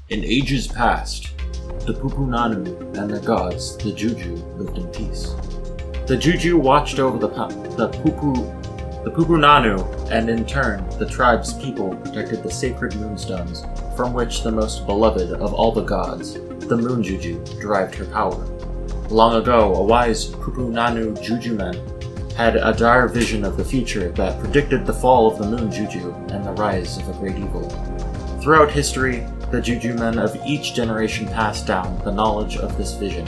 In ages past, the Pupunanu and their gods, the Juju, lived in peace. The Juju watched over the Pupunanu, and in turn, the tribe's people protected the sacred moonstones, from which the most beloved of all the gods, the Moon Juju, derived her power. Long ago, a wise Pupunanu Juju man had a dire vision of the future that predicted the fall of the Moon Juju and the rise of a great evil. Throughout history, the Juju men of each generation passed down the knowledge of this vision.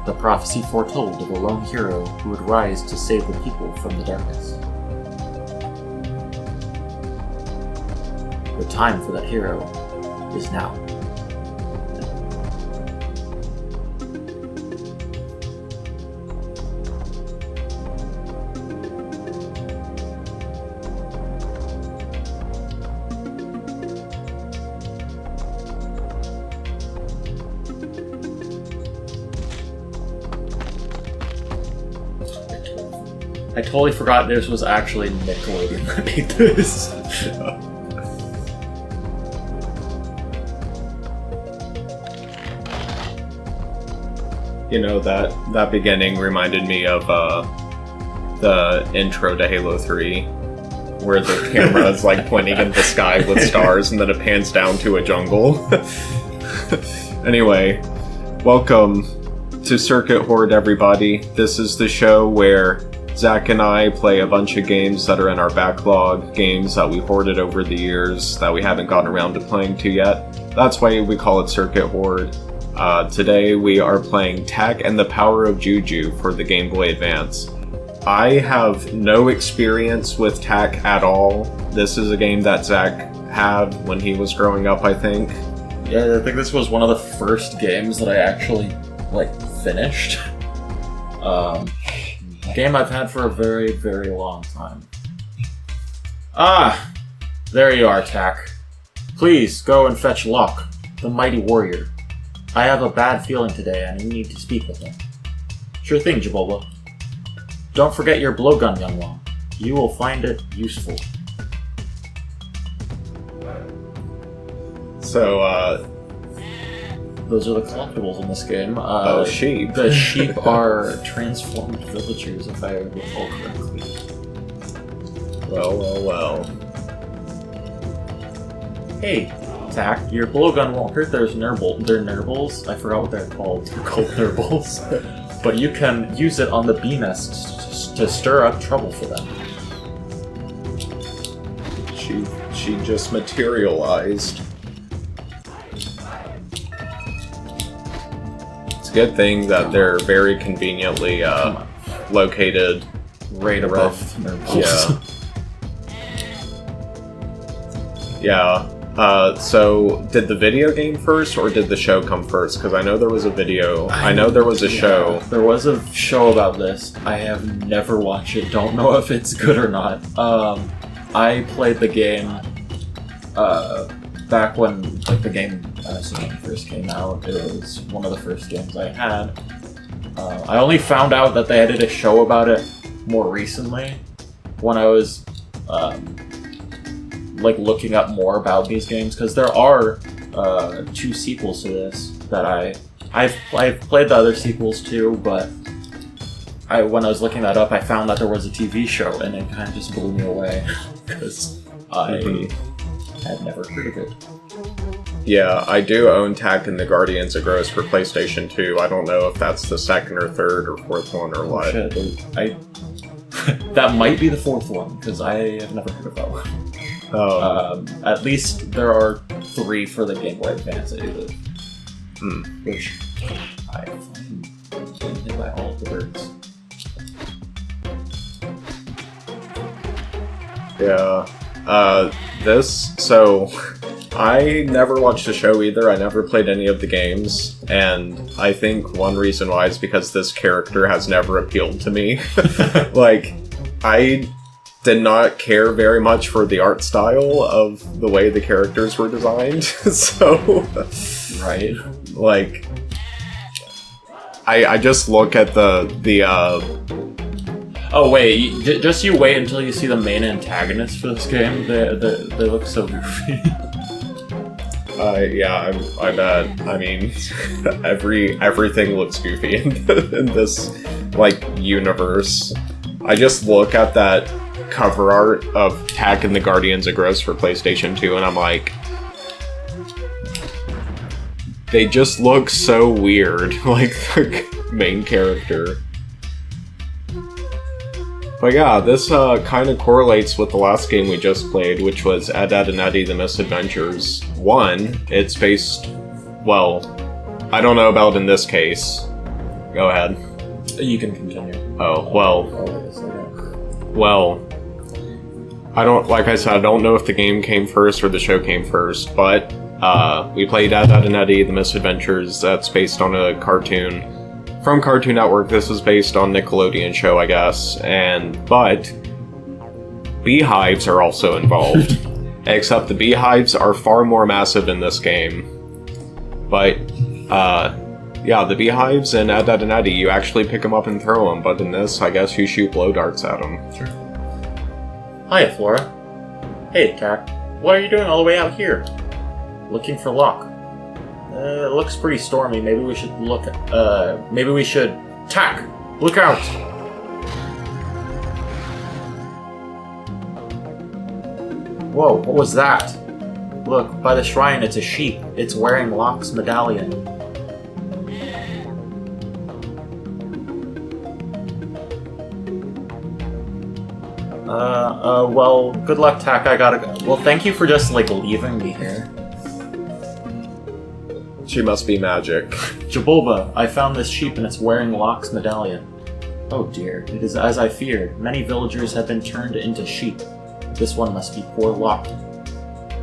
The prophecy foretold of a lone hero who would rise to save the people from the darkness. The time for that hero is now. I totally forgot this was actually Nickelodeon that made this. You know, that beginning reminded me of the intro to Halo 3, where the camera is like pointing in the sky with stars and then it pans down to a jungle. Anyway, welcome to Circuit Horde, everybody. This is the show where Zach and I play a bunch of games that are in our backlog, games that we hoarded over the years that we haven't gotten around to playing to yet. That's why we call it Circuit Horde. Today we are playing Tak and the Power of Juju for the Game Boy Advance. I have no experience with Tak at all. This is a game that Zach had when he was growing up, I think. Yeah, I think this was one of the first games that I actually, finished. Game I've had for a very, very long time. Ah! There you are, Tak. Please, go and fetch Locke, the mighty warrior. I have a bad feeling today, and I need to speak with him. Sure thing, Jabola. Don't forget your blowgun, young one. You will find it useful. So, those are the collectibles in this game. Sheep. The sheep are transformed villagers, if I recall correctly. Well. Hey, Tak, your blowgun won't hurt they're nurbles. I forgot what they're called. They're called nurbles. But you can use it on the bee nests to stir up trouble for them. She just materialized. It's a good thing that they're very conveniently located right above nurbles. Yeah. So, did the video game first, or did the show come first? Because I know there was a video. I know there was a show. There was a show about this. I have never watched it. Don't know if it's good or not. I played the game back when the game first came out. It was one of the first games I had. I only found out that they did a show about it more recently when I was looking up more about these games, because there are 2 sequels to this that I've played the other sequels too, but when I was looking that up, I found that there was a TV show, and it kind of just blew me away because I had never heard of it. Yeah, I do own Tak and the Guardians of Gross for PlayStation 2. I don't know if that's the second or third or fourth one or what. Shit, that might be the 4th one, because I have never heard of that one. At least there are 3 for the Game Boy Advance, which I find by all of the birds. Yeah. So I never watched the show either. I never played any of the games, and I think one reason why is because this character has never appealed to me. I did not care very much for the art style of the way the characters were designed. So, right. I just look at the Oh wait, just you wait until you see the main antagonists for this game. They look so goofy. Yeah, I bet. I mean, everything looks goofy in this, like, universe. I just look at that cover art of Tak and the Guardians of Growth for PlayStation 2, and I'm like, they just look so weird, like the main character. But yeah, this kind of correlates with the last game we just played, which was Ed, Edd and Eddy The Misadventures 1. It's based... well, I don't know about in this case. Go ahead. You can continue. Oh, well, I don't... like I said, I don't know if the game came first or the show came first, but we played Ed, Edd and Eddy The Misadventures. That's based on a cartoon from Cartoon Network. This is based on Nickelodeon show, I guess, but beehives are also involved. Except the beehives are far more massive in this game. But, yeah, the beehives in Ed, Edd and Eddy, you actually pick them up and throw them, but in this, I guess you shoot blow darts at them. Sure. Hiya, Flora. Hey, Tak. What are you doing all the way out here? Looking for Locke. It looks pretty stormy. Maybe we should look... maybe we should... Tak! Look out! Whoa, what was that? Look, by the shrine, it's a sheep. It's wearing Locke's medallion. Well, good luck, Tak. I gotta go. Well, thank you for just, like, leaving me here. She must be magic. Jabulba, I found this sheep and it's wearing Locke's medallion. Oh dear, it is as I feared. Many villagers have been turned into sheep. This one must be poor Locke.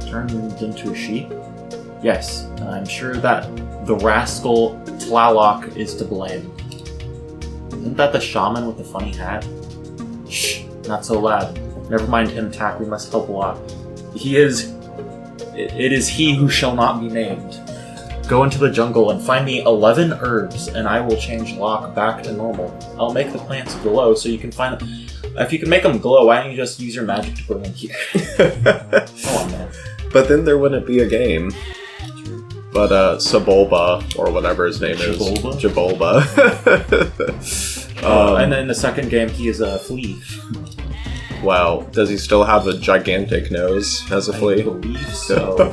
Turned into a sheep? Yes, and I'm sure that the rascal Tlaloc is to blame. Isn't that the shaman with the funny hat? Shh, not so loud. Never mind him, Tak, we must help Locke. It is he who shall not be named. Go into the jungle and find me 11 herbs, and I will change Locke back to normal. I'll make the plants glow so you can find them. If you can make them glow, why don't you just use your magic to put them here? Come on, man. But then there wouldn't be a game. But, Sebulba, or whatever his name is. Jabulba? And then in the second game, he is a flea. Wow. Does he still have a gigantic nose as a flea? I believe so.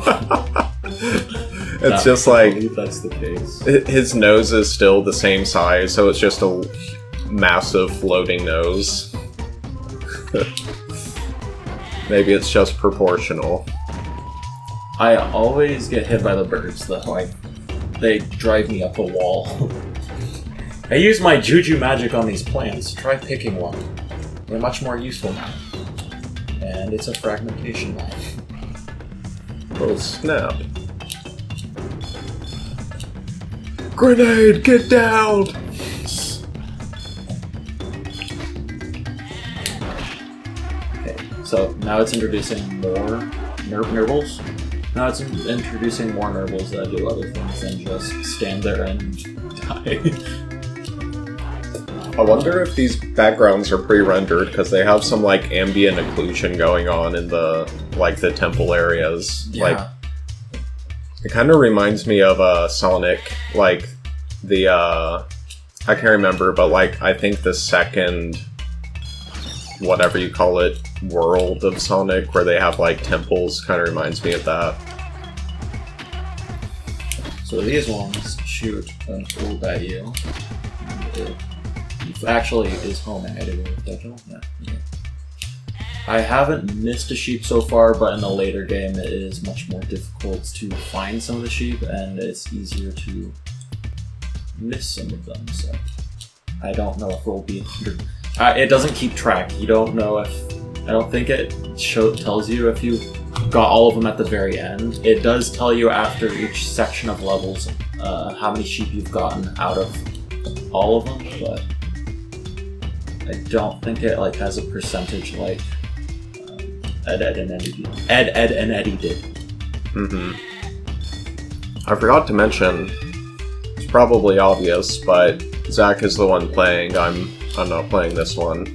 It's just like... I believe that's the case. His nose is still the same size, so it's just a massive floating nose. Maybe it's just proportional. I always get hit by the birds, though. They drive me up a wall. I use my Juju magic on these plants. Try picking one. They're much more useful now. And it's a fragmentation knife. Oh, snap. Grenade, get down! Okay, so now it's introducing more nibbles. Now it's introducing more nibbles that do other things than just stand there and die. I wonder if these backgrounds are pre-rendered, because they have some, like, ambient occlusion going on in the, like, the temple areas. Yeah. Like, it kind of reminds me of, Sonic, like, the, I can't remember, but, like, I think the second, whatever you call it, world of Sonic, where they have, like, temples, kind of reminds me of that. So these ones shoot an orb at you. It actually is home edited, yeah. Okay. I haven't missed a sheep so far, but in the later game it is much more difficult to find some of the sheep, and it's easier to miss some of them, so I don't know if it will be 100. It doesn't keep track. You don't know if... I don't think it tells you if you got all of them at the very end. It does tell you after each section of levels how many sheep you've gotten out of all of them, but I don't think it like has a percentage like Ed, Edd and Eddy did. Mm-hmm. I forgot to mention, it's probably obvious, but Zach is the one playing. I'm not playing this one.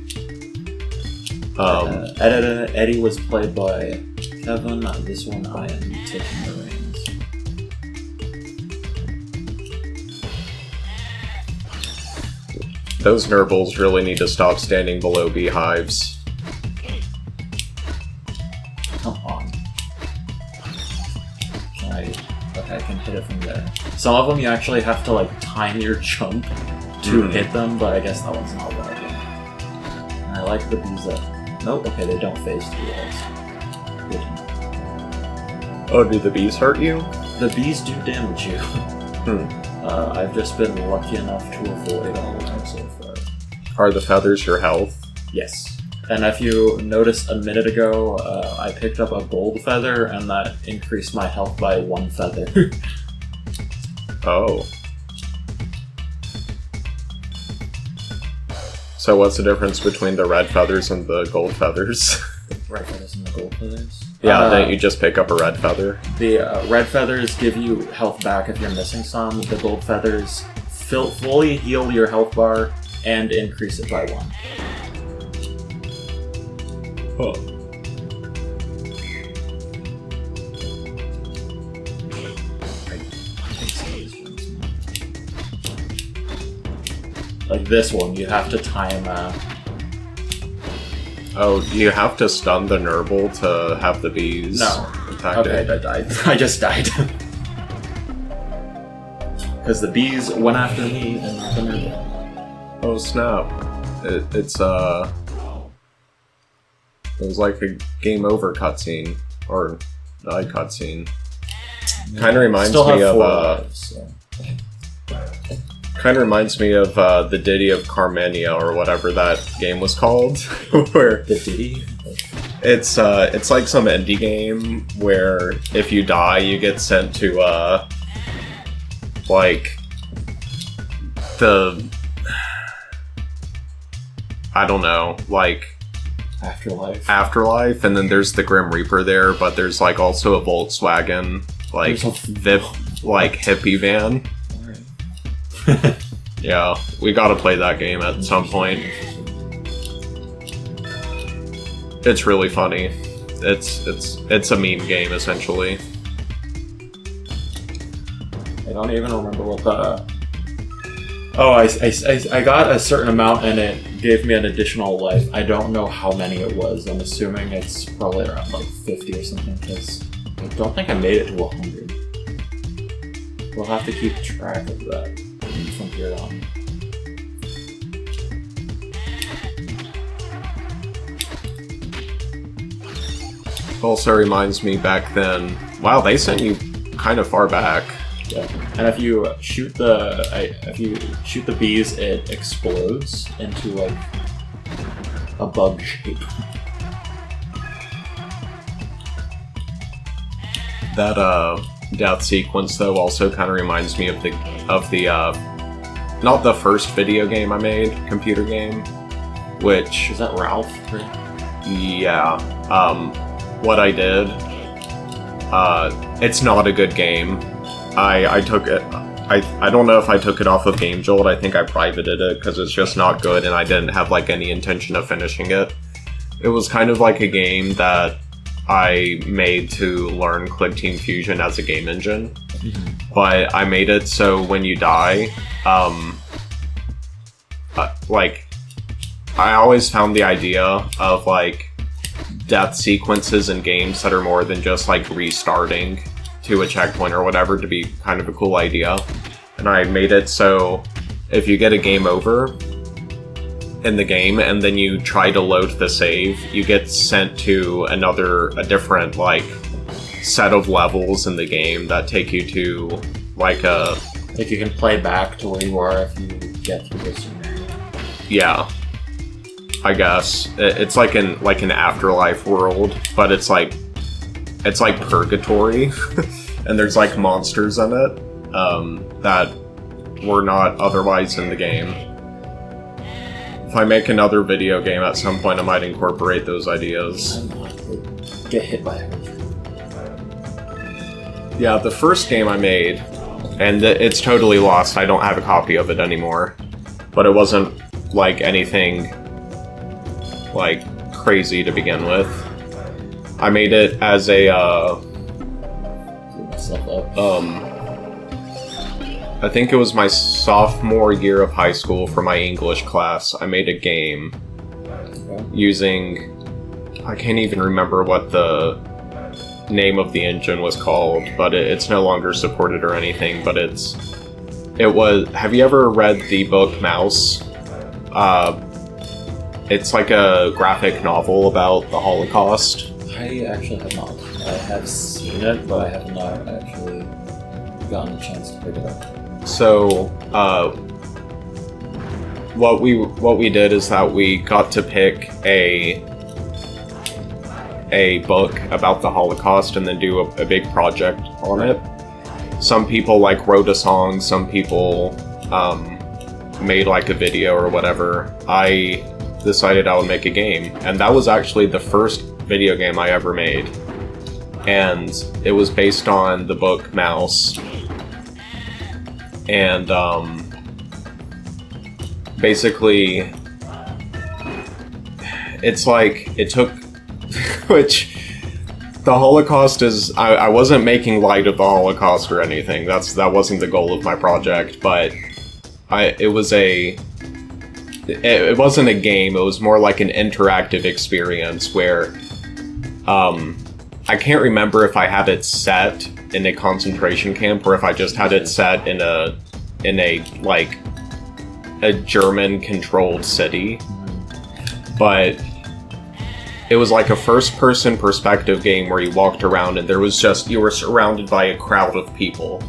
Ed, Edd and Eddy was played by Kevin. This one I am taking the reins. Those Nurbles really need to stop standing below beehives. Come on. Okay, I can hit it from there. Some of them you actually have to like time your jump to hit them, but I guess that one's not working. And I like the bees that... Nope, okay, they don't phase through walls. Oh, do the bees hurt you? The bees do damage you. I've just been lucky enough to avoid all of them so far. Are the feathers your health? Yes. And if you noticed a minute ago, I picked up a gold feather, and that increased my health by 1 feather. Oh. So what's the difference between the red feathers and the gold feathers? Red feathers and the gold feathers? Yeah, don't you just pick up a red feather? The red feathers give you health back if you're missing some. The gold feathers fully heal your health bar and increase it by 1. Huh. Like this one, you have to time... Oh, you have to stun the Nurble to have the bees attack Okay, it? I died. I just died. Because the bees went after me and not the Nurble. Oh snap. It was like a game over cutscene. Or die cutscene. Kinda reminds me of lives, so. Kind of reminds me of the Ditty of Carmenia, or whatever that game was called. Where the Ditty? it's like some indie game where if you die, you get sent to like the I don't know, like afterlife, and then there's the Grim Reaper there, but there's like also a Volkswagen like VIP like hippie van. Yeah, we gotta play that game at some point. It's really funny. It's a meme game, essentially. I don't even remember what the... Oh, I got a certain amount and it gave me an additional life. I don't know how many it was. I'm assuming it's probably around like 50 or something, because I don't think I made it to 100. We'll have to keep track of that from here on. Also reminds me back then. Wow, they sent you kind of far back. Yeah, and if you shoot the bees, it explodes into like a bug shape. That death sequence though also kind of reminds me of the not the first video game I made, computer game, which is that Ralph? Yeah. What I did, it's not a good game. I took it. I don't know if I took it off of GameJolt. I think I privated it because it's just not good, and I didn't have like any intention of finishing it. It was kind of like a game that I made to learn ClickTeam Fusion as a game engine, but I made it so when you die, like I always found the idea of like death sequences in games that are more than just like restarting to a checkpoint or whatever to be kind of a cool idea. And I made it so if you get a game over in the game and then you try to load the save, you get sent to a different like set of levels in the game that take you to like a... Like you can play back to where you are if you get through this scenario. Yeah. I guess. It's like an afterlife world, but it's like purgatory. And there's like monsters in it that were not otherwise in the game. If I make another video game at some point, I might incorporate those ideas. Get hit by it. Yeah, the first game I made, and it's totally lost. I don't have a copy of it anymore. But it wasn't like anything like crazy to begin with. I made it as a I think it was my sophomore year of high school for my English class. I made a game using... I can't even remember what the name of the engine was called, but it's no longer supported or anything, but it was... Have you ever read the book Mouse? It's like a graphic novel about the Holocaust. I actually have not. I have seen it, but I have not actually gotten a chance to pick it up. So, what we did is that we got to pick a book about the Holocaust and then do a big project on it. Some people wrote a song, some people made a video or whatever. I decided I would make a game, and that was actually the first video game I ever made. And it was based on the book Mouse. And basically it's it took which the Holocaust is I wasn't making light of the Holocaust or anything. That wasn't the goal of my project, but it wasn't a game, it was more like an interactive experience where I can't remember if I had it set in a concentration camp or if I just had it set in a German controlled city. But it was like a first person perspective game where you walked around and you were surrounded by a crowd of people.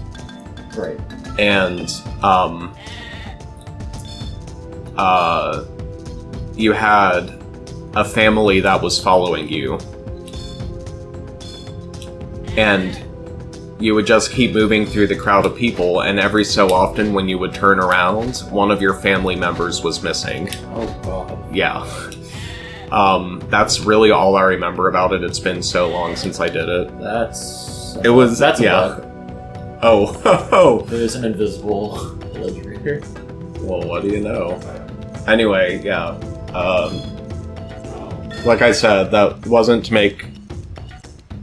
Right. And you had a family that was following you. And you would just keep moving through the crowd of people, and every so often when you would turn around, one of your family members was missing. Oh god. Yeah. That's really all I remember about it. It's been so long since I did it. That's a bug. Oh. There's an invisible ledger here. Well, what do you know? Anyway, yeah. Like I said, that wasn't to make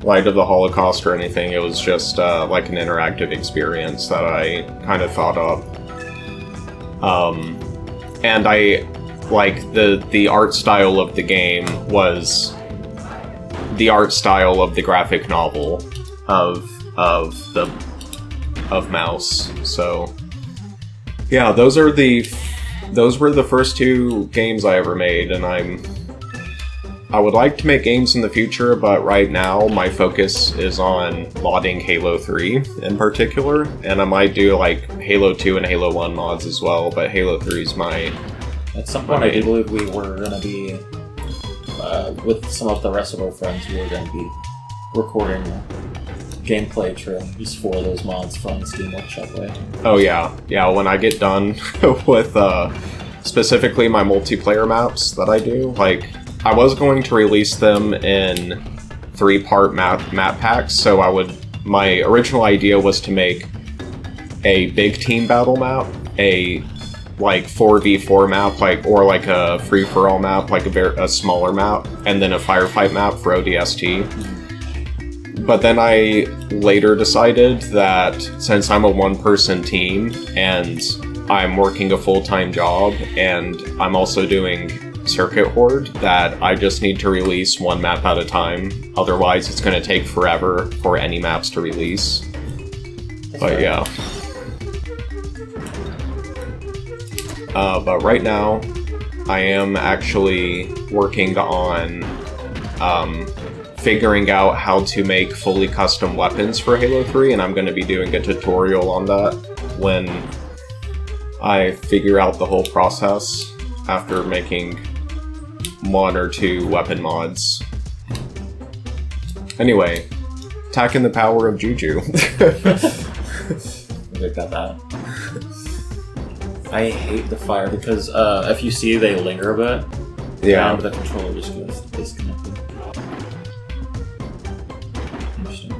light of the Holocaust or anything. It was just like an interactive experience that I kind of thought up. And I the art style of the game was the art style of the graphic novel of Mouse. So yeah, those were the first two games I ever made, and I would like to make games in the future, but right now my focus is on modding Halo 3 in particular, and I might do Halo 2 and Halo 1 mods as well, but Halo 3 is my... At some point I do believe we were going to be, with some of the rest of our friends, we were going to be recording gameplay trailers for those mods from Steam Workshop Way. Oh yeah, when I get done with specifically my multiplayer maps that I do, I was going to release them in 3-part map packs, so my original idea was to make a big team battle map, a 4v4 map, or a free-for-all map, a smaller map, and then a firefight map for ODST. But then I later decided that since I'm a one-person team and I'm working a full-time job and I'm also doing Circuit Horde, that I just need to release one map at a time. Otherwise, it's going to take forever for any maps to release. But yeah. But right now, I am actually working on figuring out how to make fully custom weapons for Halo 3, and I'm going to be doing a tutorial on that when I figure out the whole process after making 1 or 2 weapon mods. Anyway, attacking the power of Juju. We got that. I hate the fire because if you see they linger a bit, yeah, and the controller just goes disconnected. Interesting.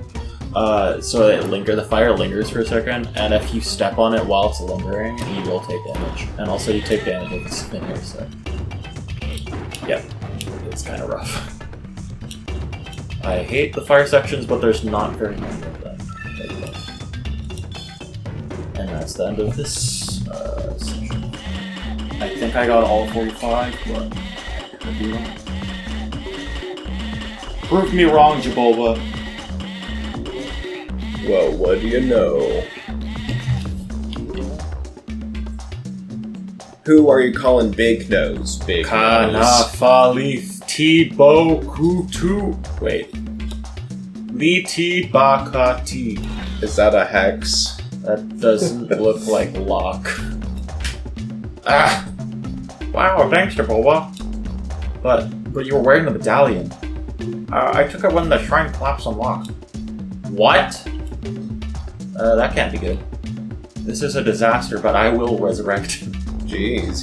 So the fire lingers for a second, and if you step on it while it's lingering, you will take damage. And also you take damage if it's in here, so... Yep, it's kind of rough. I hate the fire sections, but there's not very many of them. And that's the end of this session. I think I got all 45, but I could be wrong. Prove me wrong, Jabova. Well, what do you know? Who are you calling Big Nose? Big Nose. Kanafalif Tibo Kutu. Wait. Liti Bakati. Is that a hex? That doesn't look like lock. Ah! Wow, thanks, Jabova. But you were wearing the medallion. I took it when the shrine collapsed on lock. What? That can't be good. This is a disaster, but I will resurrect him. Jeez,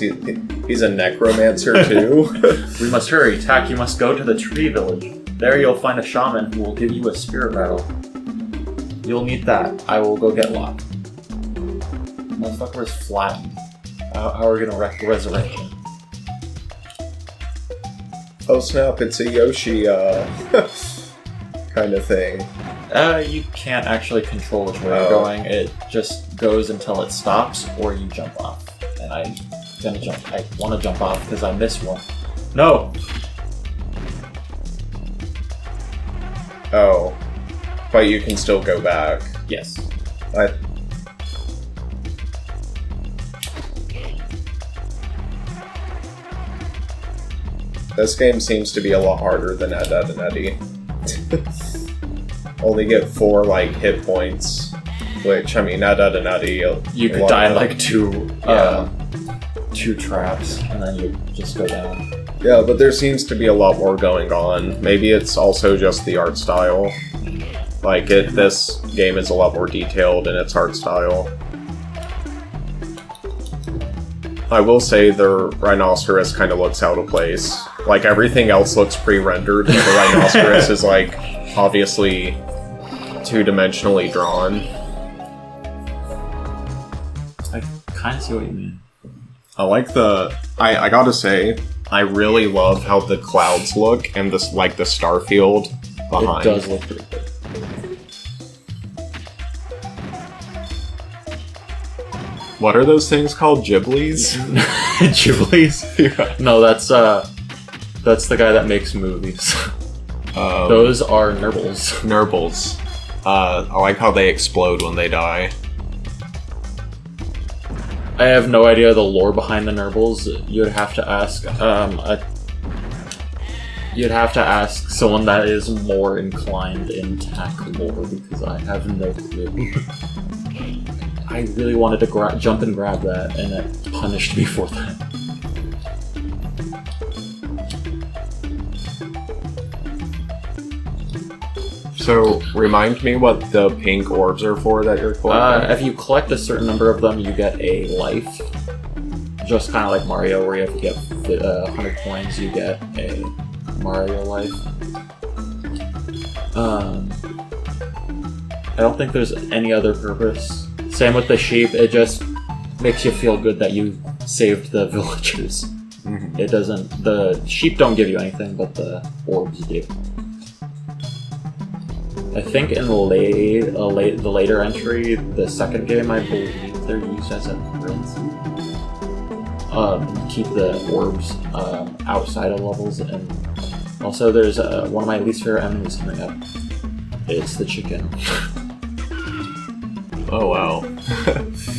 he's a necromancer too? We must hurry. Tak, you must go to the tree village. There you'll find a shaman who will give you a spirit rattle. You'll need that. I will go get Locke. Motherfucker is flattened. How are we gonna resurrect him? Oh snap, it's a Yoshi, kind of thing. You can't actually control which way you're going. It just goes until it stops, or you jump off. And I'm gonna jump. I want to jump off because I missed one. No! Oh. But you can still go back. Yes. This game seems to be a lot harder than Ed, Ed, and Eddie. Only get 4, hit points. Which, I mean, Ed, Ed, and Eddie... You could die like two traps, and then you just go down. Yeah, but there seems to be a lot more going on. Maybe it's also just the art style. This game is a lot more detailed in its art style. I will say the rhinoceros kind of looks out of place. Everything else looks pre-rendered, but the rhinoceros is, obviously two-dimensionally drawn. I kind of see what you mean. I gotta say, I really love how the clouds look and this, the star field behind. It does look pretty good. What are those things called? Ghiblies? Ghiblies? Yeah. No, that's the guy that makes movies. Those are Nurbles. Nurbles. I like how they explode when they die. I have no idea the lore behind the Nurbles. You'd have to ask someone that is more inclined in tech lore, because I have no clue. I really wanted to jump and grab that, and it punished me for that. So, remind me what the pink orbs are for that you're collecting? If you collect a certain number of them, you get a life. Just kind of like Mario, where you have to get 100 coins, you get a Mario life. I don't think there's any other purpose. Same with the sheep, it just makes you feel good that you saved the villagers. Mm-hmm. It doesn't... The sheep don't give you anything, but the orbs do. I think in the later entry, the second game, I believe they're used as a currency. Keep the orbs outside of levels, and also there's one of my least favorite enemies coming up. It's the chicken. Oh wow.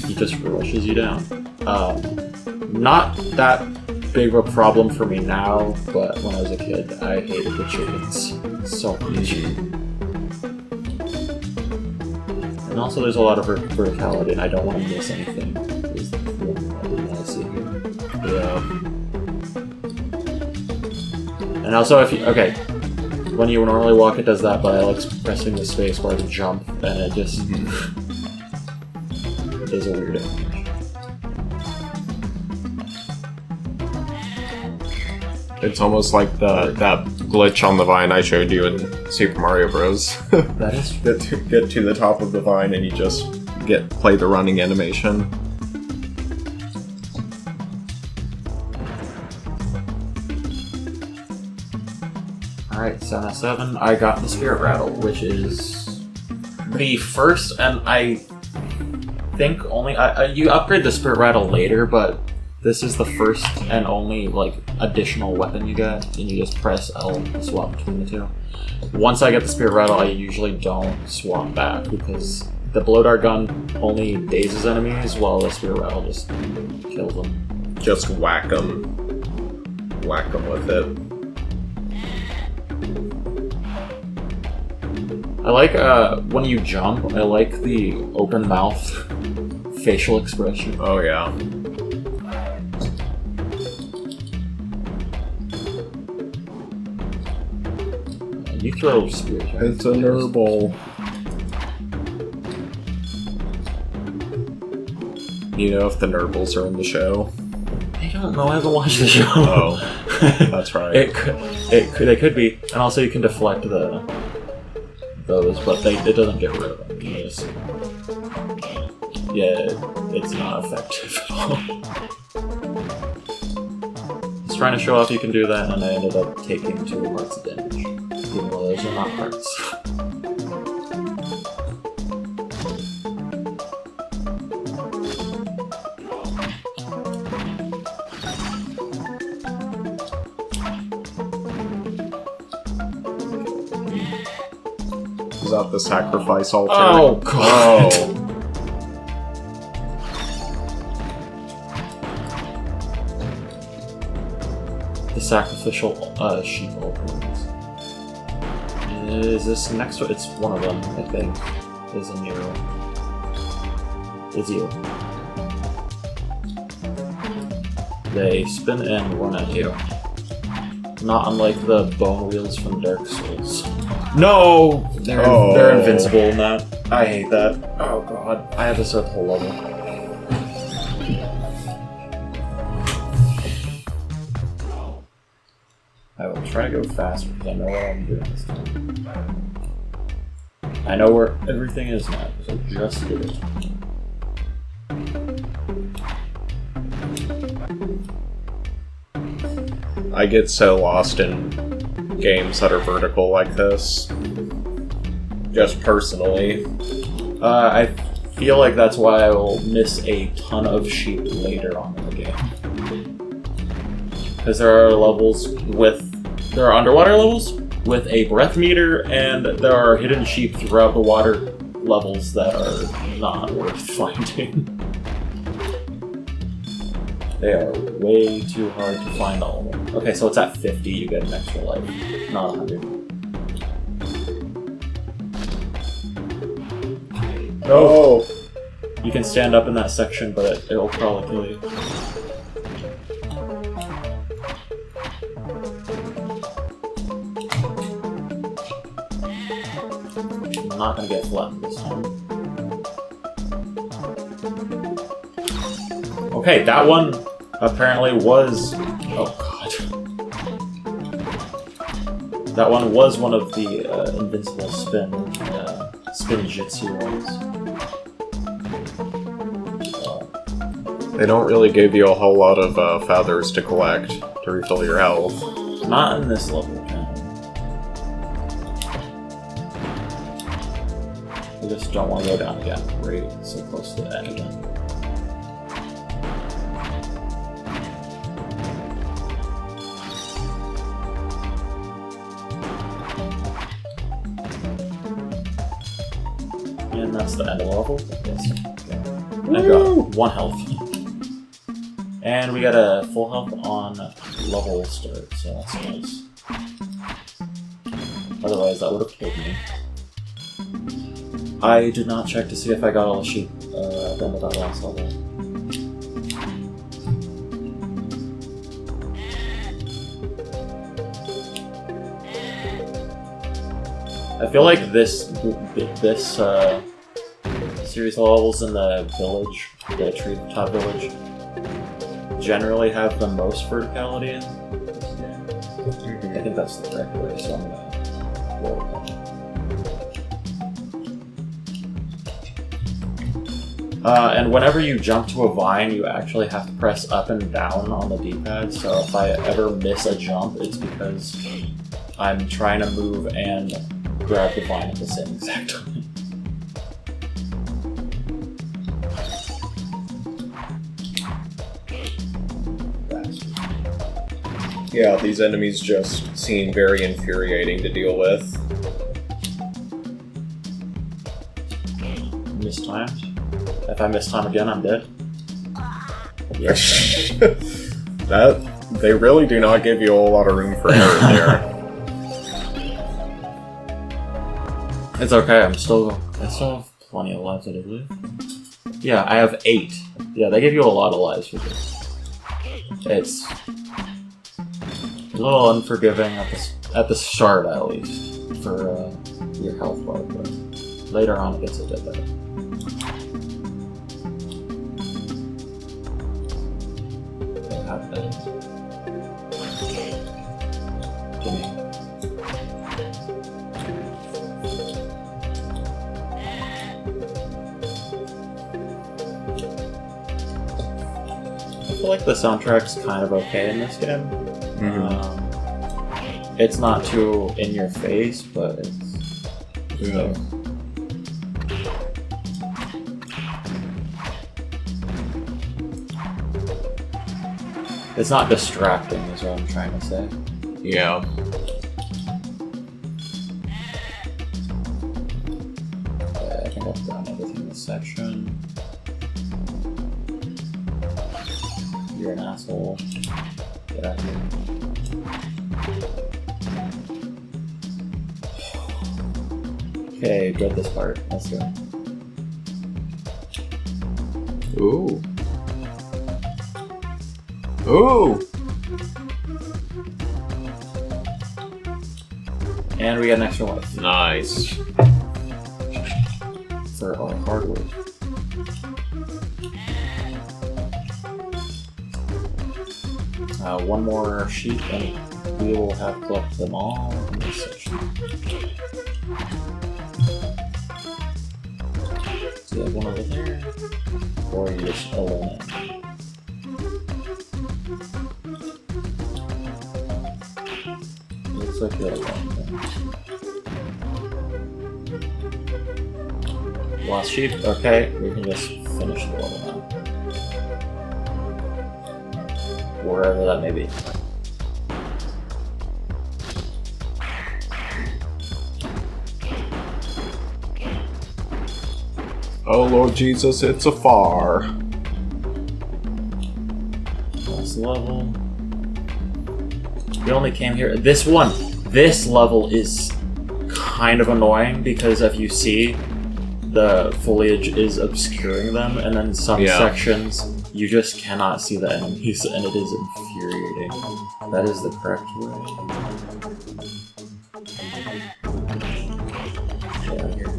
He just rushes you down. Not that big of a problem for me now, but when I was a kid, I hated the chickens so much. And also there's a lot of verticality, and I don't want to miss anything. Is the one I didn't want to see here. Yeah. And also, when you normally walk, it does that, but I like pressing the space bar to jump, and it just does a weird animation. It's almost like that glitch on the vine I showed you in Super Mario Bros. That is get to the top of the vine and you just play the running animation. Alright, 7/7. I got the Spirit Rattle, which is the first, and think only you upgrade the spirit rattle later, but this is the first and only like additional weapon you get, and you just press L to swap between the two. Once I get the spirit rattle, I usually don't swap back because the blow dart gun only dazes enemies, while the spirit rattle just kills them. Just whack them with it. I like when you jump. I like the open mouth facial expression. Oh yeah. You throw spears, right? It's a nurble. You know if the nurbles are in the show? I don't know. I haven't watched the show. Oh, that's right. They could be, and also you can deflect those, but it doesn't get rid of them. It's not effective at all. I was trying to show off you can do that, and I ended up taking 2 hearts of damage, even though those are not hearts. Is that the sacrifice altar? Oh, God. Oh. The sacrificial sheep altars. Is this next one? It's one of them, I think. Is in you. Is you. They spin and run at you. Not unlike the bone wheels from Dark Souls. No! They're invincible in that. I hate that. Oh god. I have to start the whole level. I will try to go faster because I know what I'm doing this time. I know where everything is now, so just do it. I get so lost in games that are vertical like this. Just personally. I feel like that's why I will miss a ton of sheep later on in the game. Because there are underwater levels with a breath meter, and there are hidden sheep throughout the water levels that are not worth finding. They are way too hard to find all of them. Okay, so it's at 50, you get an extra life, not 100. Oh! You can stand up in that section, but it'll probably kill you. I'm not gonna get flattened this time. Okay, that one apparently was... Oh god. That one was one of the invincible spin jitsu ones. They don't really give you a whole lot of feathers to collect to refill your health. Not in this level, man. I just don't want to go down again. Right, so close to the end again. And that's the end of the level. Yes. Okay. I got 1 health. And we got a full health on level start, so that's nice. Otherwise, that would have killed me. I did not check to see if I got all the sheep at the end of that last level. I feel like this series of levels in the village, the treetop village, generally have the most verticality in this game. I think that's the correct way, so I'm gonna roll it. And whenever you jump to a vine, you actually have to press up and down on the D-pad, so if I ever miss a jump, it's because I'm trying to move and grab the vine at the same exact time. Yeah, these enemies just seem very infuriating to deal with. Mistimed. If I miss time again, I'm dead. Yes. They really do not give you a lot of room for error there. It's okay, I still have plenty of lives that I live. Yeah, I have 8. Yeah, they give you a lot of lives for this. It's a little unforgiving at the start, at least, for your health bar, but later on it gets a bit better. Okay, have that. Gimme. I feel like the soundtrack's kind of okay in this game. It's not too in your face, but it's there. It's not distracting, is what I'm trying to say. Yeah. Okay, I think I've done everything in this section. You're an asshole. Get out of here. Okay, good this part. Let's go. Ooh. Ooh! And we get an extra life. Nice. For our hard work. One more sheet and we will have collected them all in this section. So you have one over there, or you just alone it. Looks like you're alone then. Last sheet, okay, we can just finish the level now. Wherever that may be. Oh Lord Jesus, it's a far. Last level. We only came here. This level is kind of annoying because if you see, the foliage is obscuring them, and then some sections you just cannot see the enemies, and it is infuriating. That is the correct way. Get out of here.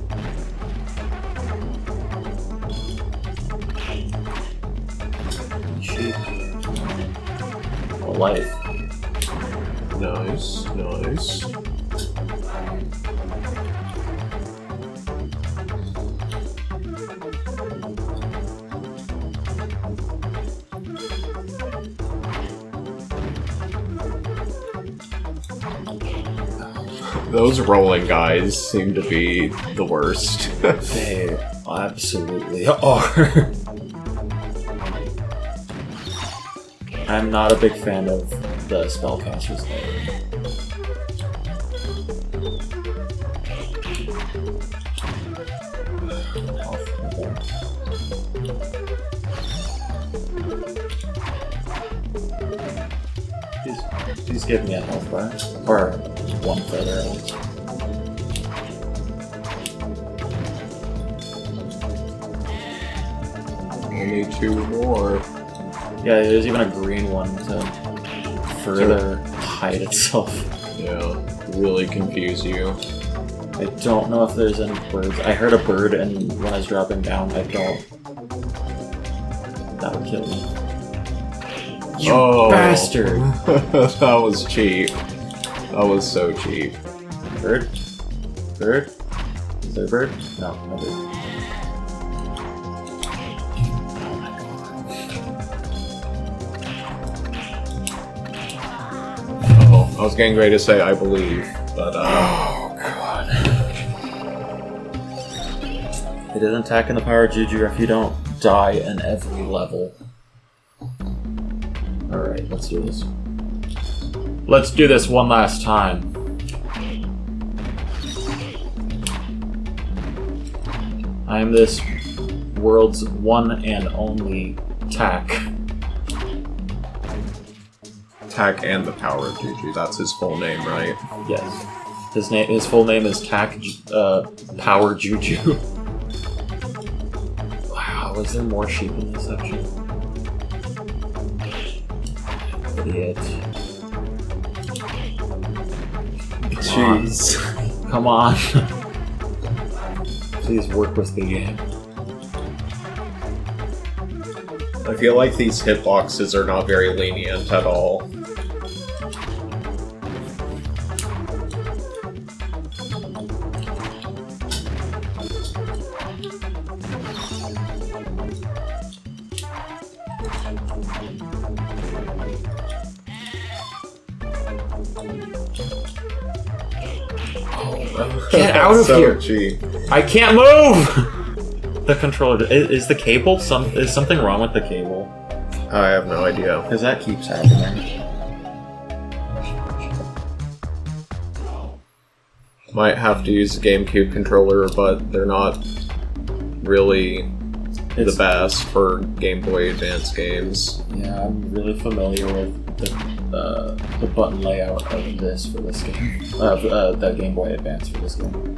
Sheep. A life. Nice, nice. Those rolling guys seem to be the worst. They absolutely are. I'm not a big fan of the spellcasters there. Please give me a health bar. Or one feather at least. I need 2 more. Yeah, there's even a green one to further hide itself. Yeah, really confuse you. I don't know if there's any birds. I heard a bird, and when I was dropping down, I don't. That would kill me. You bastard! That was cheap. That was so cheap. Bird? Bird? Is there a bird? No, no bird. I was getting ready to say I believe, but oh god. It isn't attacking the power of Juju if you don't die in every level. Alright, let's do this. Let's do this one last time. I am this world's one and only Tak. Tak and the Power of Juju. That's his full name, right? Yes. His full name is Tak Power Juju. Wow, was there more sheep in this section? Idiot. Jeez. Come on. Please work with the game. I feel like these hitboxes are not very lenient at all. Get out of here! Cheap. I can't move! The controller is the cable. Is something wrong with the cable? I have no idea. Because that keeps happening. Might have to use a GameCube controller, but they're not really the best for Game Boy Advance games. Yeah, I'm really familiar with the button layout of this for this game. The Game Boy Advance for this game.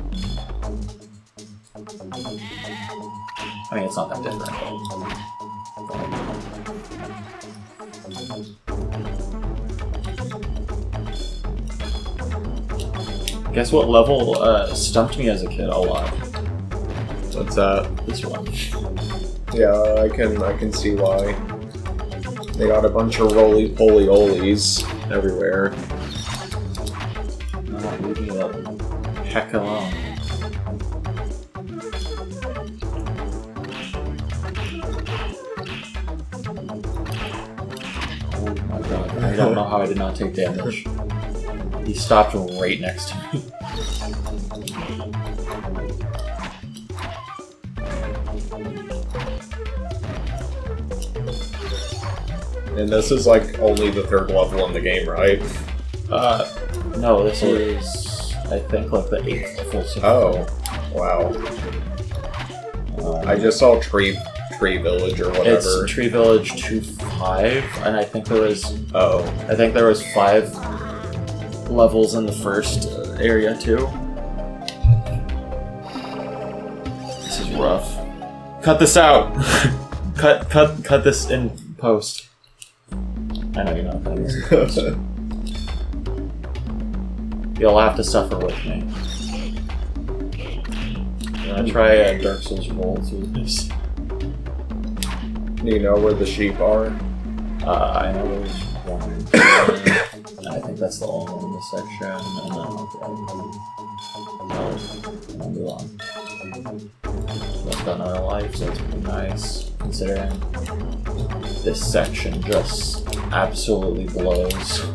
I mean, it's not that different. Guess what level stumped me as a kid a lot? What's that? This one. Yeah, I can see why. They got a bunch of roly-poly-olies everywhere. Not leave me the heck alone. Oh my god, I don't know how I did not take damage. He stopped right next to me. And this is like only the third level in the game, right? No, this is, I think, like the 8th level. So oh, wow. I just saw Tree Village or whatever. It's Tree Village 2-5, and I think there was... Oh. I think there was 5 levels in the first area, too. This is rough. Cut this out! cut this in post. I know you're not cutting this in post. You'll have to suffer with me. I'm gonna try a Dark Souls roll through this. Do you know where the sheep are? I know there's one. I think that's the only one in this section, and then I'll move on. I've got another life, so it's pretty nice, considering this section just absolutely blows.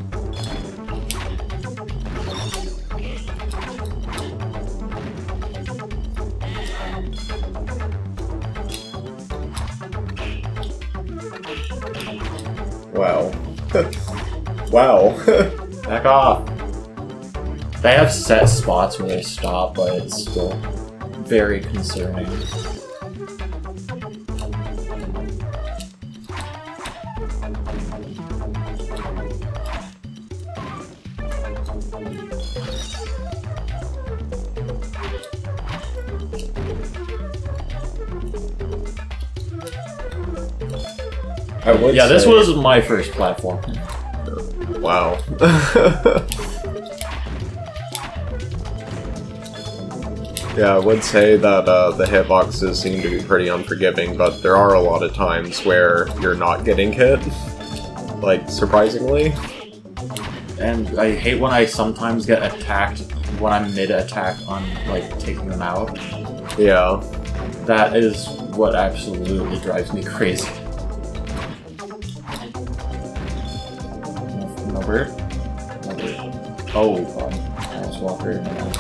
Wow. Wow. Back off! They have set spots where they stop, but it's still very concerning. Yeah, this was my first platform. Wow. Yeah, I would say that the hitboxes seem to be pretty unforgiving, but there are a lot of times where you're not getting hit. Like, surprisingly. And I hate when I sometimes get attacked when I'm mid-attack on, like, taking them out. Yeah. That is what absolutely drives me crazy. No bird? No bird. Oh, God. I almost walked right into that.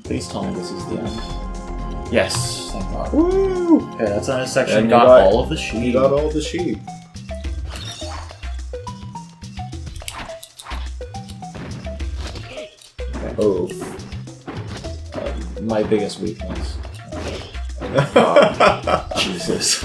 Please tell me this is the end. Yes, thank God. Woo! Okay, that's on a section. And Got all of the sheep. You got all the sheep. Okay. Oh. My biggest weakness. Jesus.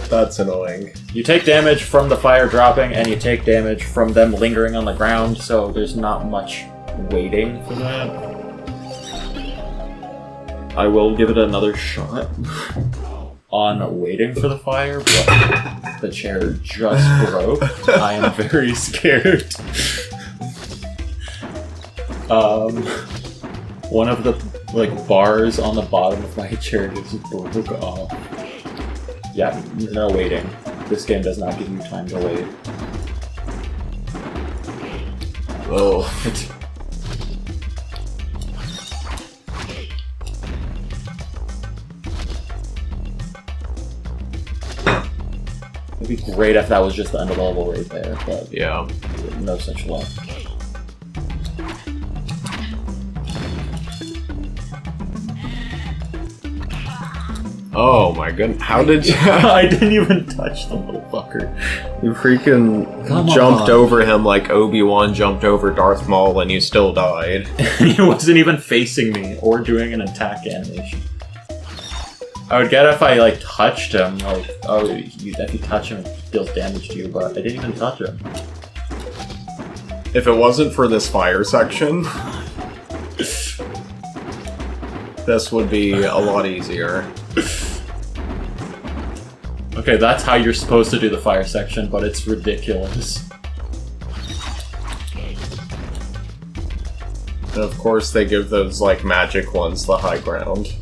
That's annoying. You take damage from the fire dropping, and you take damage from them lingering on the ground, so there's not much waiting for that. I will give it another shot on waiting for the fire, but the chair just broke. I am very scared. One of the bars on the bottom of my chair just broke off. Yeah, no waiting. This game does not give you time to wait. Oh. It'd be great if that was just the end of the level right there, but yeah, no such luck. Oh my goodness, how did you... I didn't even touch the little fucker. You freaking jumped over him like Obi-Wan jumped over Darth Maul and you still died. He wasn't even facing me or doing an attack animation. I would get if I touched him, if you touch him it deals damage to you, but I didn't even touch him. If it wasn't for this fire section, this would be a lot easier. Okay, that's how you're supposed to do the fire section, but it's ridiculous. And of course they give those magic ones the high ground.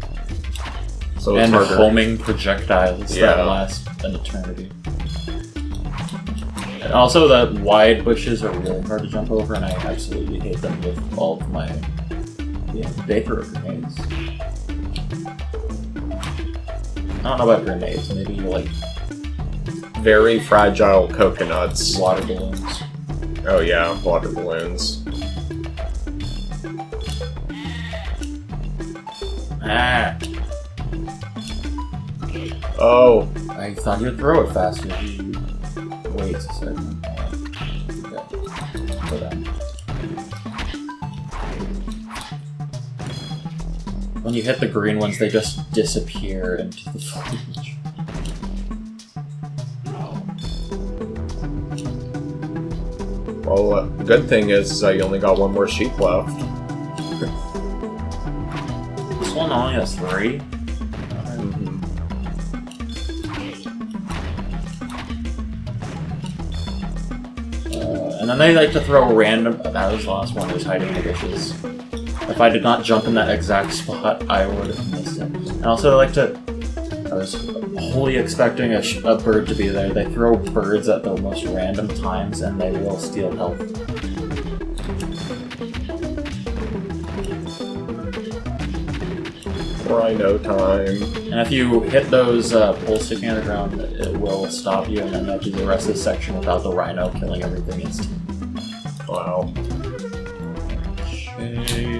So it's and harder. homing projectiles that last an eternity. And also the wide bushes are really hard to jump over, and I absolutely hate them with all of my vapor grenades. I don't know about grenades, maybe very fragile coconuts. water balloons. Oh yeah, water balloons. Ah! Oh. I thought you'd throw it faster. Wait a second. Okay. Go down. When you hit the green ones, they just disappear into the foliage. Well, the good thing is you only got one more sheep left. This one only has 3. And then they like to throw random... That was the last one that was hiding in the bushes. If I did not jump in that exact spot, I would have missed it. And also, I was wholly expecting a bird to be there. They throw birds at the most random times, and they will steal health. Rhino time. And if you hit those poles sticking on the ground, it will stop you, and then they'll do the rest of the section without the rhino killing everything instantly. Wow. Okay.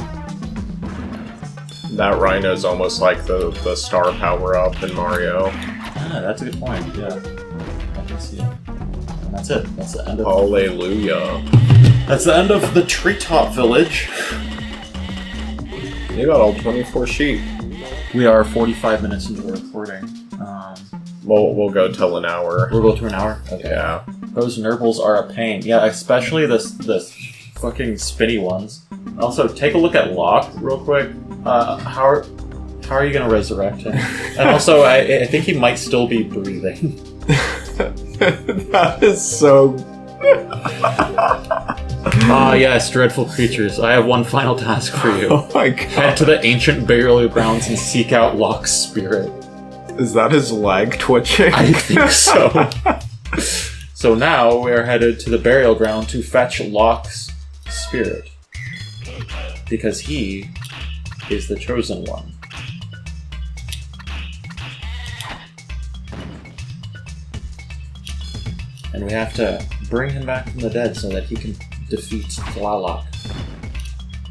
That rhino's almost like the star power-up in Mario. Ah, that's a good point, yeah. I can see it. And that's it. That's the end of Hallelujah. That's the end of the Treetop Village. You got all 24 sheep. We are 45 minutes into the recording. We'll go till an hour. We'll go to an hour? Okay. Yeah. Those nurbles are a pain. Yeah, especially this fucking spinny ones. Also, take a look at Locke real quick. How are you gonna resurrect him? And also, I think he might still be breathing. That is so... Ah, yes, dreadful creatures. I have one final task for you. Oh my god. Head to the ancient burial grounds and seek out Locke's spirit. Is that his leg twitching? I think so. So now we are headed to the burial ground to fetch Locke's spirit. Because he is the chosen one. And we have to bring him back from the dead so that he can defeat Tlaloc.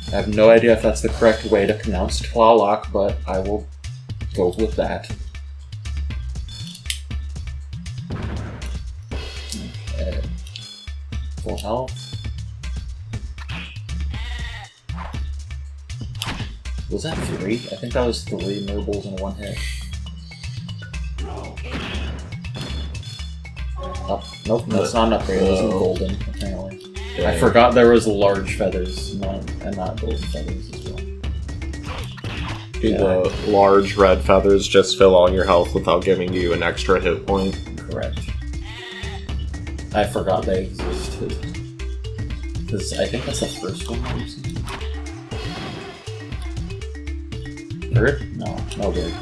I have no idea if that's the correct way to pronounce Tlaloc, but I will go with that. Okay. Full health. Was that 3? I think that was 3 Nurbles in one hit. Oh, nope, that's not an upgrade. It wasn't golden, apparently. Dang. I forgot there was large feathers, and not golden feathers as well. Do the large red feathers just fill all your health without giving you an extra hit point? Correct. I forgot they existed. Because I think that's the first one I've seen. Bird? No bird.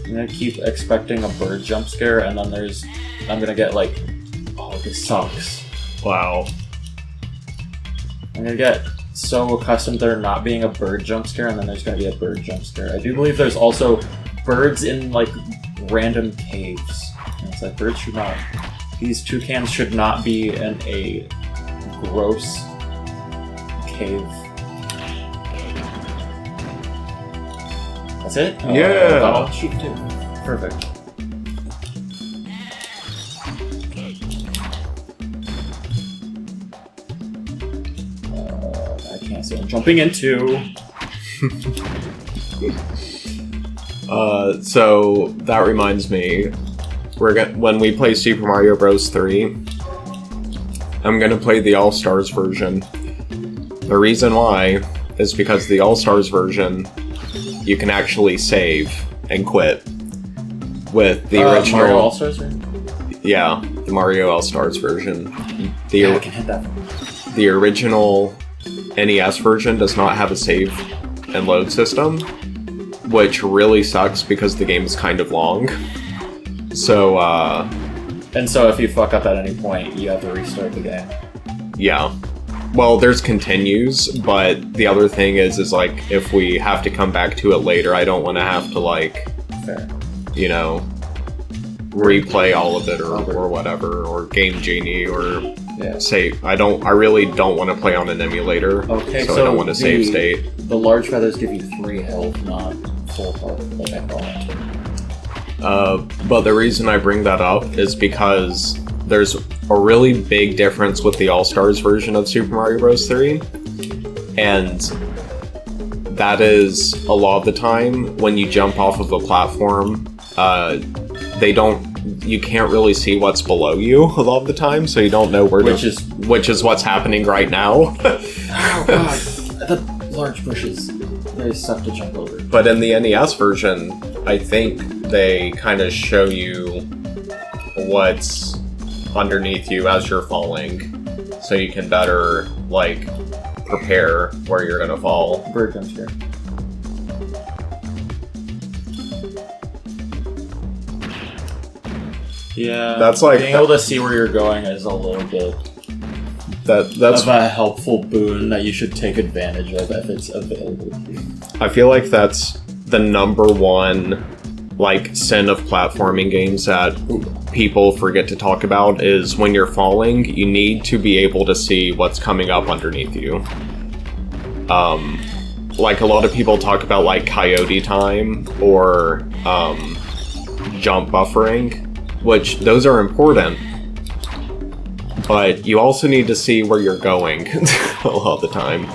I'm gonna keep expecting a bird jump scare, and then I'm gonna get like, oh, this sucks. Wow. I'm gonna get so accustomed to there not being a bird jump scare, and then there's gonna be a bird jump scare. I do believe there's also birds in like random caves. And it's like these toucans should not be in a gross cave. That's it? Yeah! That'll cheat too. Perfect. I can't see what I'm jumping into. So that reminds me, when we play Super Mario Bros. 3, I'm gonna play the All-Stars version. The reason why is because the All-Stars version, you can actually save and quit. With the original Mario All-Stars version? Yeah, the Mario All-Stars version. I can hit that. The original NES version does not have a save and load system, which really sucks because the game is kind of long. So, And so if you fuck up at any point, you have to restart the game. Yeah. Well, there's continues, but the other thing is like, if we have to come back to it later, I don't want to have to, like, Fair. You know, replay all of it or whatever, or Game Genie, or say, I really don't want to play on an emulator, okay, so I don't want to save state. The large feathers give you 3 health, not full health, like I thought. But the reason I bring that up is because there's a really big difference with the All-Stars version of Super Mario Bros. 3, and that is a lot of the time when you jump off of a platform, you can't really see what's below you a lot of the time, so you don't know which is what's happening right now. Oh god, the large bushes, they suck to jump over. But in the NES version, I think they kind of show you what's underneath you as you're falling, so you can better, like, prepare where you're gonna fall. Bird jump scare. Yeah, that's like being able to see where you're going is a little bit that's of a helpful boon that you should take advantage of if it's available to you. I feel like that's the number one, like, sin of platforming games that people forget to talk about is when you're falling, you need to be able to see what's coming up underneath you. Like, a lot of people talk about, like, coyote time or jump buffering, which those are important, but you also need to see where you're going a lot of the time.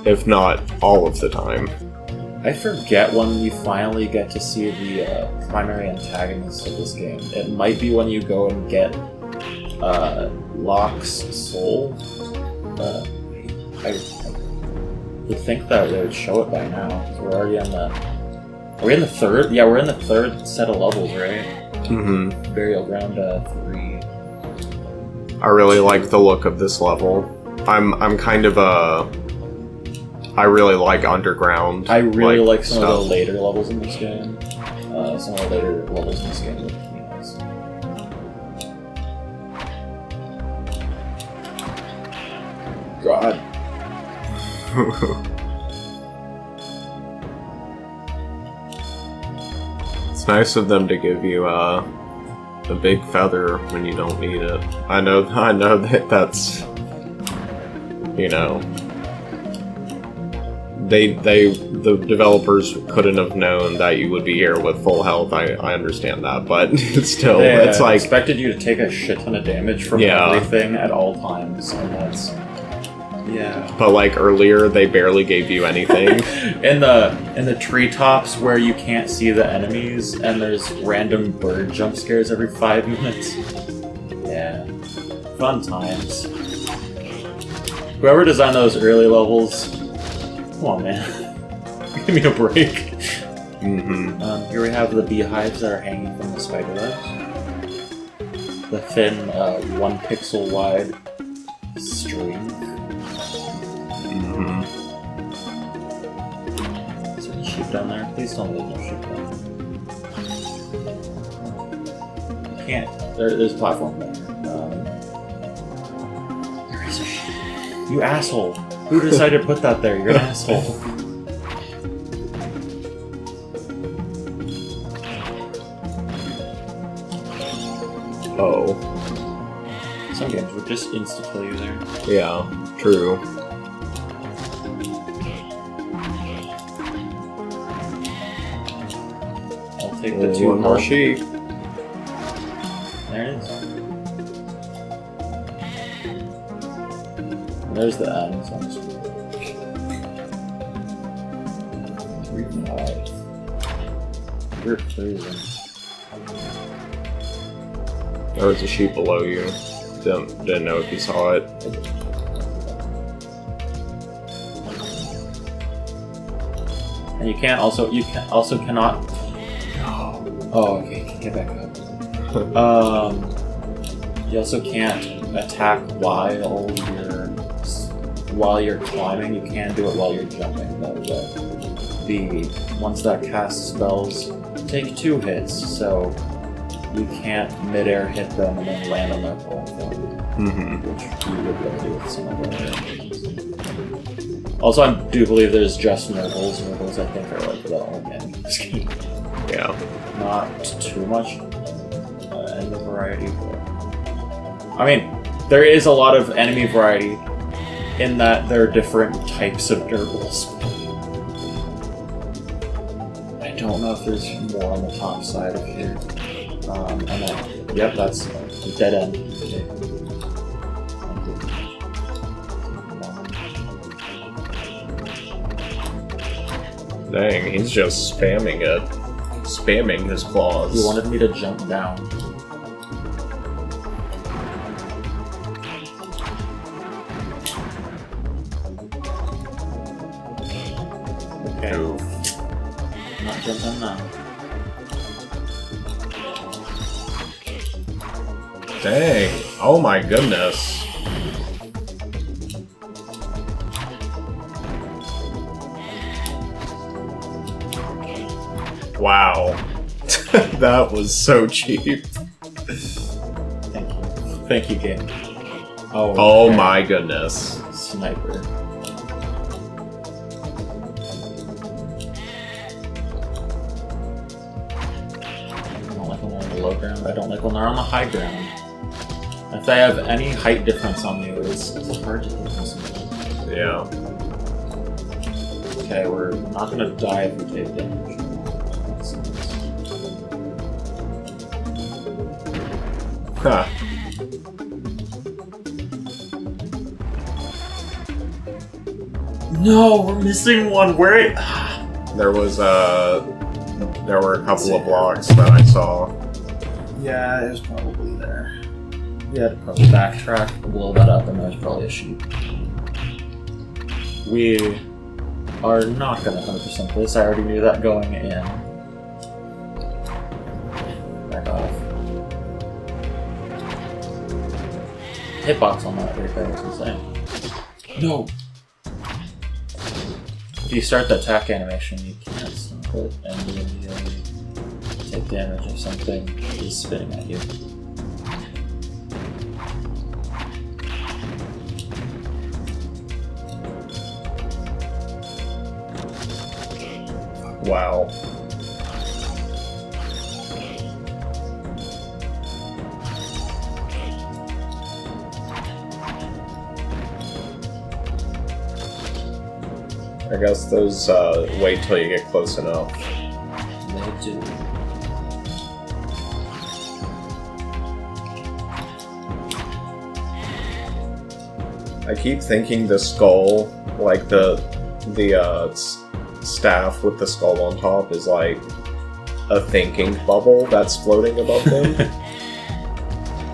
If not all of the time. I forget when you finally get to see the primary antagonist of this game. It might be when you go and get Locke's soul. I would think that they would show it by now, because we're already in the... Are we in the third? Yeah, we're in the third set of levels, right? Mm-hmm. Burial Ground 3. I really like the look of this level. I'm kind of a... I really like underground. I really like some of the later levels in this game. Some of the later levels in this game look pretty nice. God. It's nice of them to give you The big feather when you don't need it. I know that's, you know, the developers couldn't have known that you would be here with full health. I understand that, but still, it's like expected you to take a shit ton of damage from everything at all times, and that's But like earlier, they barely gave you anything. in the treetops where you can't see the enemies, and there's random bird jump scares every 5 minutes. Yeah, fun times. Whoever designed those early levels, come on, man, give me a break. Here we have the beehives that are hanging from the spider webs. The thin, 1 pixel wide string. Is there any sheep down there? Please tell me there's no sheep down there. You can't. There's a platform there. There is a sheep. You asshole. Who decided to put that there? You're an asshole. Oh. Some games would just insta-kill you there. Yeah, true. I'll take the 2 one more sheep. There it is. And there's the end. So 3, 5. You're crazy. There was a sheep below you. Didn't know if you saw it. And you also cannot. Oh, okay. You can get back up. You also can't attack while you're climbing. You can do it while you're jumping, though. But the ones that cast spells take 2 hits, so you can't mid-air hit them and then land on their platform, which you would be able to do with some of them. Also, I do believe there's just Nurgles. Nurgles, I think, are like the only enemy in this game. Yeah. Not too much enemy variety, but I mean, there is a lot of enemy variety in that there are different types of Nurgles. I don't know if there's more on the top side of here. And then, yep, that's a dead end. Okay. Dang, he's just spamming it. Spamming his claws. He wanted me to jump down. Okay. Oof. Not jumping now. Dang. Oh my goodness. Wow. That was so cheap. Thank you. Thank you, game. Oh okay. My goodness. Sniper. I don't like when they're on the low ground. I don't like when they're on the high ground. If they have any height difference on you, it's hard to hit them sometimes. Yeah. Okay, we're not gonna die if we take damage. Huh. No, we're missing one. Where? There were a couple of blocks that I saw. Yeah, it was probably there. We had to probably backtrack, blow that up, and there's probably a sheep. We are not gonna 100% this. I already knew that going in. Back off. Hitbox on that right there is insane. No! If you start the attack animation, you can't stop it, and you immediately take damage if something is spitting at you. Wow. I guess those wait till you get close enough. They do. I keep thinking the skull, like the staff with the skull on top, is like a thinking bubble that's floating above them.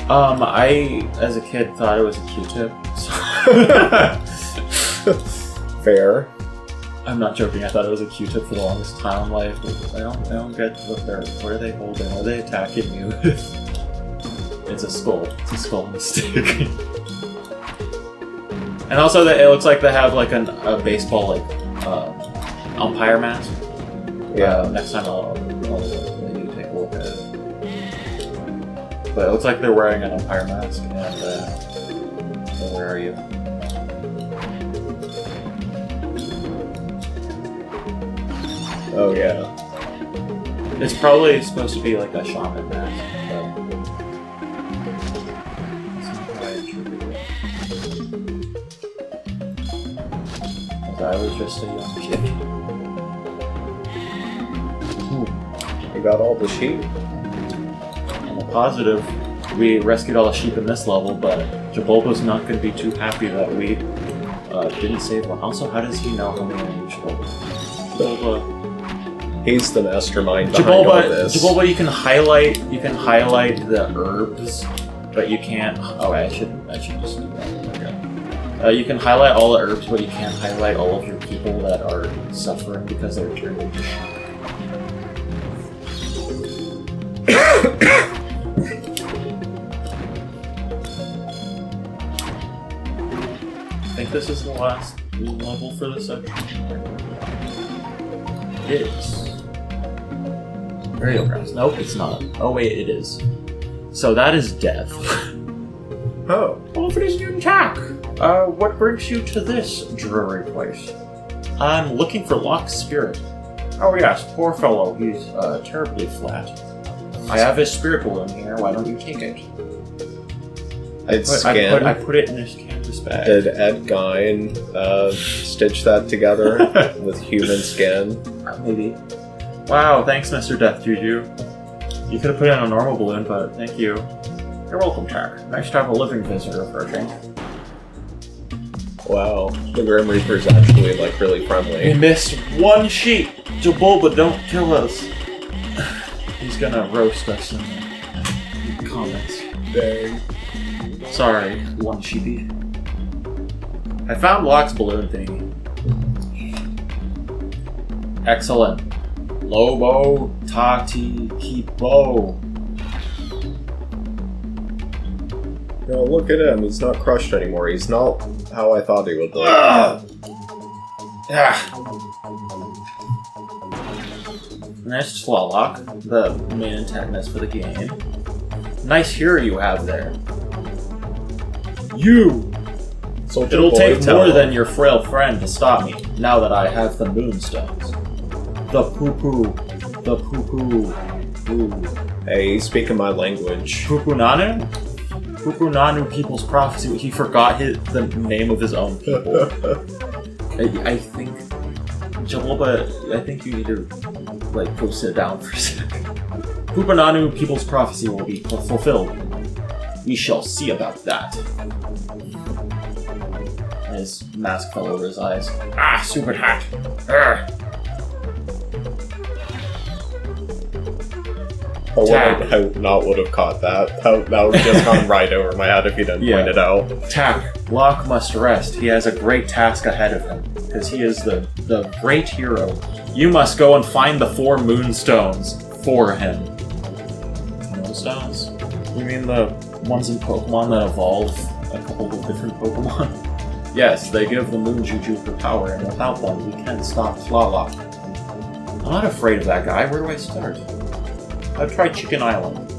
I, as a kid, thought it was a Q-tip. So. Fair. I'm not joking. I thought it was a Q-tip for the longest time in life. I don't get what are they holding? Are they attacking you? It's a skull. It's a skull mistake. And also, it looks like they have like a baseball umpire mask. Yeah. Next time I'll let you take a look at it. But it looks like they're wearing an umpire mask. And where are you? Oh yeah. It's probably supposed to be like a shaman mask. I was just a young kid. You got all the sheep? I'm a positive. We rescued all the sheep in this level, but Jabulba's not going to be too happy that we didn't save one. Also, how does he know how many unusual? Jabulba. He's the mastermind behind all this. Jabulba, you can highlight the herbs, but you can't. Oh, I should just do that. You can highlight all the herbs, but you can't highlight all of your people that are suffering because they're turned into sheep. I think this is the last level for this section. It is. Burial grounds. Nope, it's not. Oh wait, it is. So that is death. Oh. Well, if it is new attack. What brings you to this dreary place? I'm looking for Locke's spirit. Oh yes, poor fellow, he's terribly flat. I have his spirit balloon here, why don't you take it? I put it in his canvas bag. Did Ed Gein stitch that together with human skin? Maybe. Wow, thanks Mr. Death Juju. You could have put it in a normal balloon, but thank you. You're welcome, Jack. Nice to have a living visitor approaching. Wow, the Grim Reaper's actually, like, really friendly. We missed one sheep! Jabulba, don't kill us! He's gonna roast us in the comments. Dang. Sorry, one sheepy. I found Locke's balloon thingy. Excellent. Lobo, Tati, Kipo. No, look at him. He's not crushed anymore. He's not how I thought he would look. Nice Swallock, the main antagonist for the game. Nice hero you have there. You! It'll take more than your frail friend to stop me, now that I have the moonstones. The poo-poo. The poo-poo. Ooh. Hey, speaking my language. Poo-poo-nanu? Poo-poo-nanu People's Prophecy. He forgot the name of his own people. I think... Jabulba, I think you need to, like, go sit down for a second. Poo-poo-nanu People's Prophecy will be fulfilled. We shall see about that. His mask fell over his eyes. Ah, stupid hat! Urgh. I would have caught that. That would have just gone right over my head if you didn't point it out. Tack, Locke must rest. He has a great task ahead of him, because he is the great hero. You must go and find the 4 moonstones for him. Moonstones? You mean the ones in Pokemon that evolve a couple of different Pokemon? Yes, they give the Moon Juju her power, and without them, we can't stop Swallock. I'm not afraid of that guy. Where do I start? I'd try Chicken Island.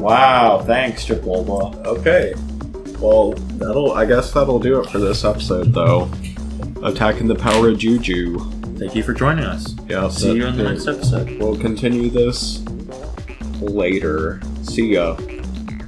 Wow, thanks, Jabulba. Okay. Well, I guess that'll do it for this episode, though. Attacking the power of Juju. Thank you for joining us. Yeah, see you in the next episode. We'll continue this later. See ya.